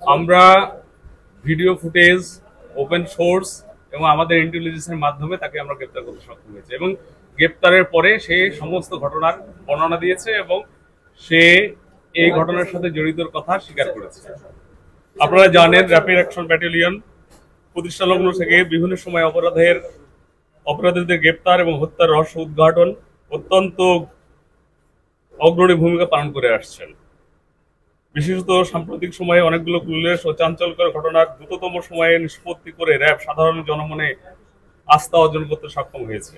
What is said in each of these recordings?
আমরা video footage, open source এবং আমাদের ইন্টেলিজেন্সের মাধ্যমে তাকে আমরা গ্রেপ্তার করতে সক্ষম হয়েছি এবং গ্রেপ্তারের পরে সে সমস্ত ঘটনার বর্ণনা দিয়েছে এবং সে এই ঘটনার সাথে জড়িতর কথা স্বীকার করেছে। আপনারা জানেন র্যাপিড অ্যাকশন ব্যাটালিয়ন প্রতিষ্ঠা লগ্ন থেকে বিভিন্ন সময় অপরাধীদের গ্রেপ্তার এবং হত্যার রহস্য উদ্ঘাটন অত্যন্ত অগ্রণী ভূমিকা পালন করে আসছেন। বিশেষত সাম্প্রতিক সময়ে অনেকগুলো উল্লেখ ও চাঞ্চল্যকর ঘটনার দ্রুততম সময়ে নিষ্পত্তি করে র্যাব সাধারণ জনমনে আস্থা অর্জন করতে সক্ষম হয়েছে।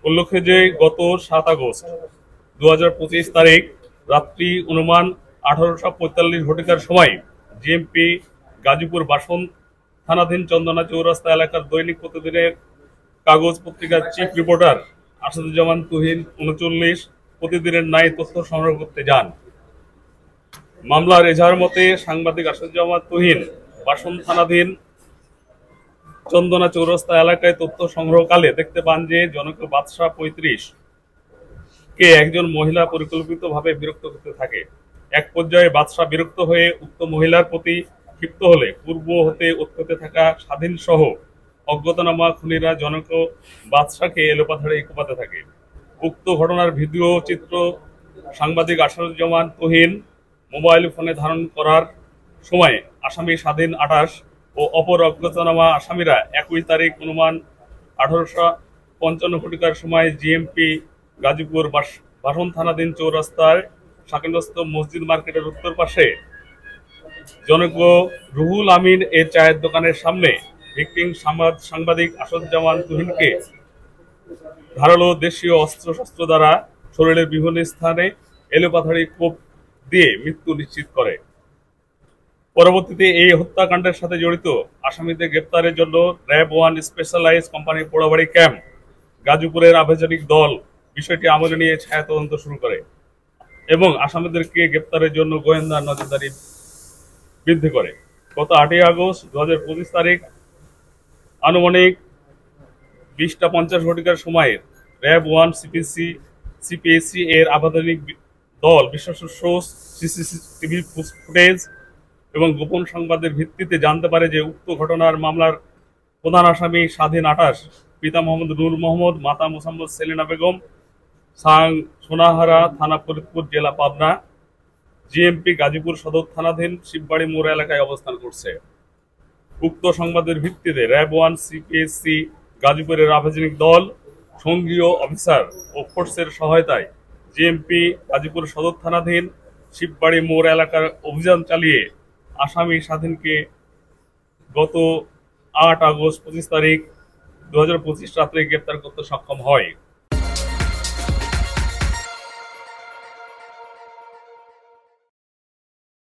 উল্লেখ্য যে গত 7 আগস্ট 2025 তারিখ রাত্রি অনুমান 18:45 ঘটিকার সময় জিএমপি গাজীপুর বাসন থানাধীন চন্দনা চৌরাস্তা এলাকার দৈনিক প্রতিদিনের কাগজ পত্রিকার চিফ রিপোর্টার আসাদুজ্জামান তুহিন 39 প্রতিদিনের ন্যায় তথ্য সংগ্রহ করতে যান। মামলার এজাহার মতে সাংবাদিক আসাদুজ্জামান তুহিন বাসন থানাধীন চন্দনা চৌরাস্তা এলাকায় তথ্য সংগ্রহকালে দেখতে পান যে জনক বাদশাহ 35 কে একজন মহিলা পরিকল্পিতভাবে বিরক্ত করতে থাকে। এক পর্যায়ে বাদশাহ বিরক্ত হয়ে উক্ত মহিলার প্রতি ক্ষিপ্ত হলে পূর্ব হতে উৎপত্তি থাকা স্বাধীন সহ অজ্ঞাতনামা খুনিরা জনক বাদশাহকে এলোপাথাড়ি কোপাতে থাকে। উক্ত ঘটনার ভিডিও চিত্র সাংবাদিক আসাদুজ্জামান তুহিন মোবাইল ফোনে ধারণ করার সময় আসামি স্বাধীন 28 ও অপর অজ্ঞাতনামা আসামিরা 21 তারিখ অনুমান 18:55 ঘটিকার সময় জিএমপি গাজীপুর বাসন থানাধীন চৌরাস্তার শাকিলস্থ মসজিদ মার্কেটের উত্তর পাশে জনক রুহুল আমিন এর চায়ের দোকানের সামনে ভিকটিম সাংবাদিক আসাদুজ্জামান তুহিনকে ধারালো দেশীয় অস্ত্রশস্ত্র দ্বারা শরীরের বিভিন্ন স্থানে এলোপাথাড়ি কোপ দিয়ে মৃত্যু নিশ্চিত করে। পরবর্তীতে এই হত্যাকাণ্ডের সাথে জড়িত আসামিদের গ্রেপ্তারের জন্য RAB 1 specialise company Porabari camp গাজীপুরের আভিযানিক দল বিষয়টি আমলে নিয়ে ছায়া তদন্ত শুরু করে এবং আসামিদেরকে গ্রেপ্তারের জন্য গোয়েন্দা নজরদারি বৃদ্ধি করে। গত 8 আগস্ট 2025 তারিখ আনুমানিক 20:50 ঘটিকার সময়ে র্যাব 1 সিপিএসি এর আভিযানিক দল বিশ্বাস সোর্স সিসিটিভি ফুটেজ এবং গোপন সংবাদের ভিত্তিতে জানতে পারে যে উক্ত ঘটনার মামলার প্রধান আসামি স্বাধীন 28 পিতা মোহাম্মদ নূর মোহাম্মদ, মাতা মোসাম্মদ সেলিনা বেগম, সোনাহারা থানা ফরিদপুর জেলা পাবনা, জিএমপি গাজীপুর সদর থানাধীন শিববাড়ি মোড় এলাকায় অবস্থান করছে। উক্ত সংবাদের ভিত্তিতে র্যাব 1 সিপিএসসি গাজীপুরের আভিযানিক দল সঙ্গীয় অফিসার ও ফোর্সের সহায়তায় জিএমপি গাজীপুর সদর থানাধীন শিববাড়ি মোড় এলাকার অভিযান চালিয়ে আসামি স্বাধীনকে গত 8 আগস্ট 25 তারিখ 2025 রাত্রে গ্রেপ্তার করতে সক্ষম হয়।